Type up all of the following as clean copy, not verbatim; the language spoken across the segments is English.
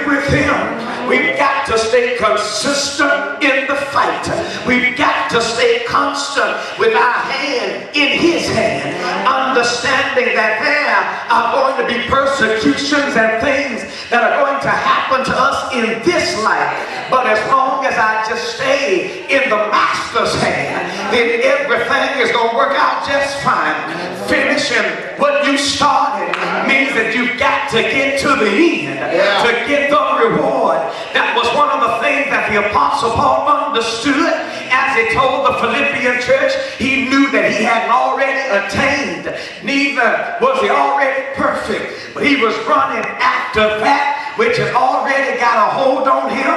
it with him. We've got to stay consistent in the fight. We've got to stay constant with our hand in his hand, understanding that there are going to be persecutions and things that are going to happen to us in this life. But as long as I just stay in the master's hand, then everything is going to work out just fine. Finishing what you started means that you've got to get to the end to get the reward. That was one of the things that the Apostle Paul understood as he told the Philippian church. He knew that he hadn't already attained, neither was he already perfect, but he was running after that which had already got a hold on him.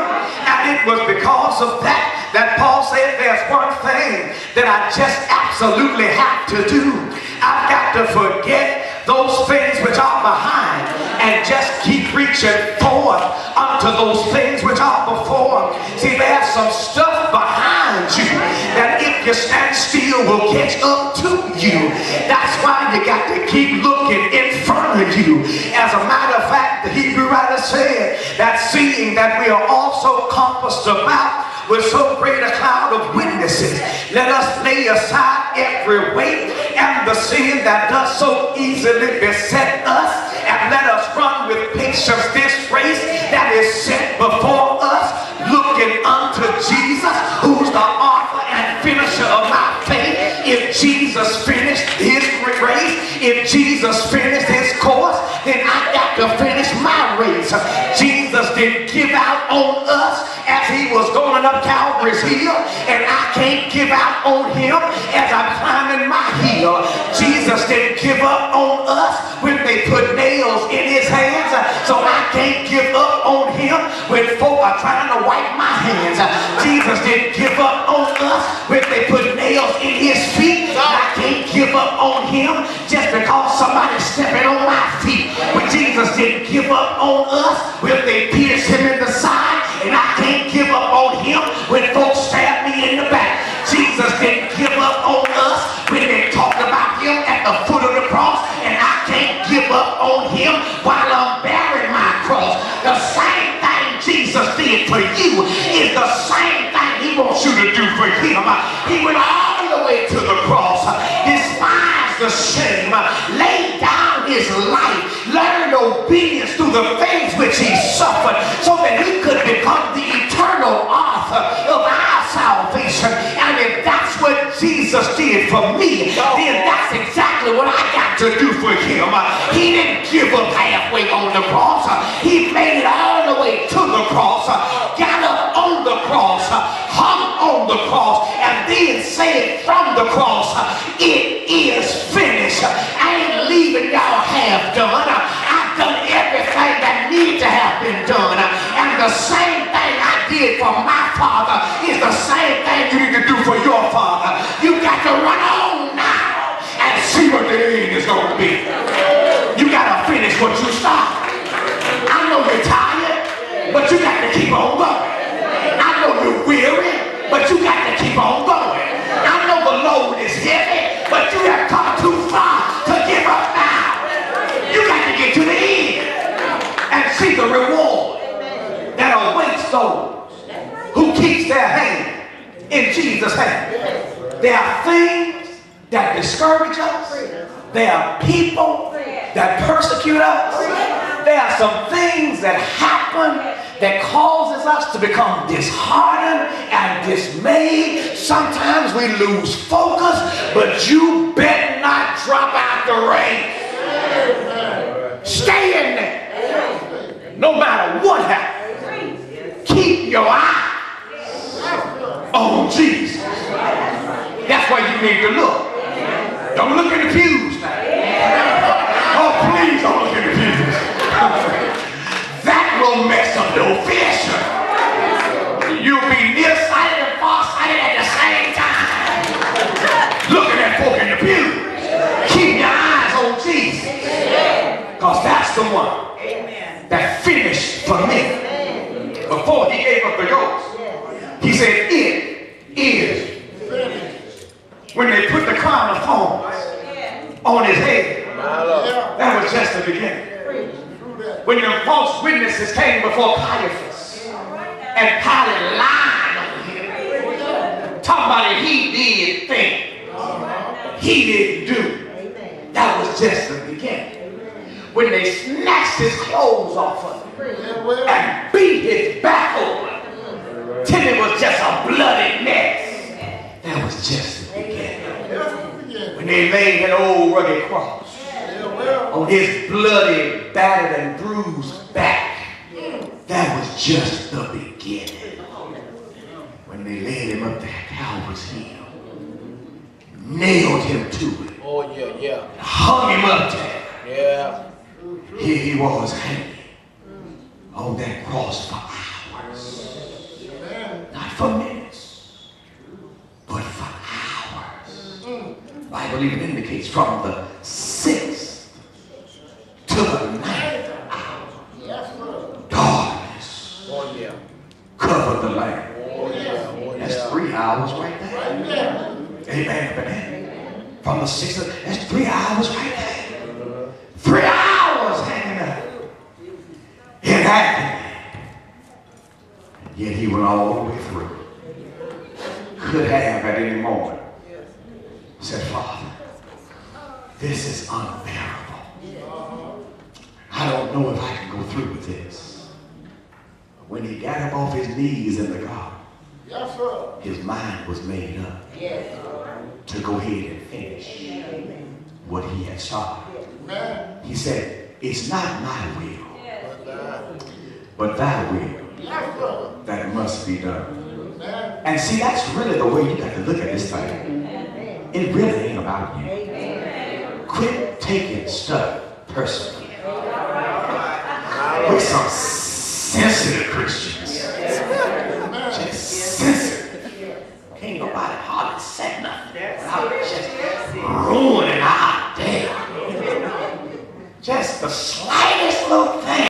And it was because of that Paul said, there's one thing that I just absolutely have to do. I've got to forget those things which are behind and just keep reaching forward unto those things which are before. See, there's some stuff behind you that if you stand still will catch up to you. That's why you got to keep looking in front of you. As a matter of fact, the Hebrew writer said that seeing that we are also compassed about with so great a cloud of witnesses, let us lay aside every weight and the sin that does so easily beset us, and let us run with patience this race that is set before us, looking unto Jesus, who's the author and finisher of my faith. If Jesus finished his race, if Jesus finished his course, then I got to finish my race. Jesus didn't give out on us as he was going up Calvary's hill, and I can't give out on him as I'm climbing my hill. Jesus didn't give up on us when they put nails in his hands, so I can't give up on him when folk are trying to wipe my hands. Jesus didn't give up on us when they put nails in his feet. I can't give up on him just because somebody's stepping on my feet. When Jesus didn't give up on us when they pierced him in the side, and I can't give up on him when folks stab me in the back. Jesus didn't give up on us when they talked about him at the foot of the cross, and I can't give up on him while I'm bearing my cross. The same thing Jesus did for you is the same thing he wants you to do for him. He went all the way to the cross, despised the shame, laid down his life, learned obedience through the things which he suffered, so that he could become the eternal author of our salvation. And if that's what Jesus did for me, then that's exactly what I got to do for him. He didn't give up halfway on the cross. He made it all the way to the cross, got up on the cross, hung on the cross, and then said from the cross, it is finished. I ain't leaving y'all half done. I've done everything that needed to have been done. And the same thing I did for my father is the same thing you need to do for your father. You got to run on now and see what the end is going to be. You got to finish what you started. I know you're tired, but you got to keep on going. I know you're weary, but you got to keep on going. I know the load is heavy, but you have come too far to give up now. You got to get to the end and see the reward that awaits those who keeps their hand in Jesus' hand. There are things that discourage us. There are people that persecute us. There are some things that happen that causes us to become disheartened and dismayed. Sometimes we lose focus, but you better not drop out the race. Stay in there. No matter what happens, keep your eye on Jesus. That's where you need to look. Don't look in the pews now. Oh, please don't look in the pews. That will mess up your vision. You'll be nearsighted and farsighted at the same time. Looking at folk in the pew. Keep your eyes on Jesus. Because that's the one that finished for me. Before he gave up the ghost, he said, it is finished. When they put the crown of thorns on his head, that was just the beginning. when the false witnesses came before Caiaphas and Pilate lied on him, talking about it, he did think, he didn't do. That was just the beginning. When they snatched his clothes off of him and beat his back over till it was just a bloody mess, that was just the beginning. When they laid an old rugged cross on his bloody, battered, and bruised back, that was just the beginning. When they laid him up there at Calvary's hill, nailed him to it, hung him up there. Here he was hanging on that cross for hours. Not for minutes, but for hours. The Bible even indicates from the 6th to the 9th hour, darkness covered the land. That's 3 hours right there. Amen. From the 6th, that's 3 hours right there. 3 hours hanging up in agony. Yet he went all the way through. Could have at any moment said, Father, this is unbearable. I don't know if I can go through with this. But when he got up off his knees in the garden, his mind was made up to go ahead and finish what he had started. He said, it's not my will, but thy will that must be done. And see, that's really the way you got to look at this thing. It really ain't about you. Quit taking stuff personally. We're some sensitive Christians. Just sensitive. Can't nobody hardly say nothing without just ruining our day. Just the slightest little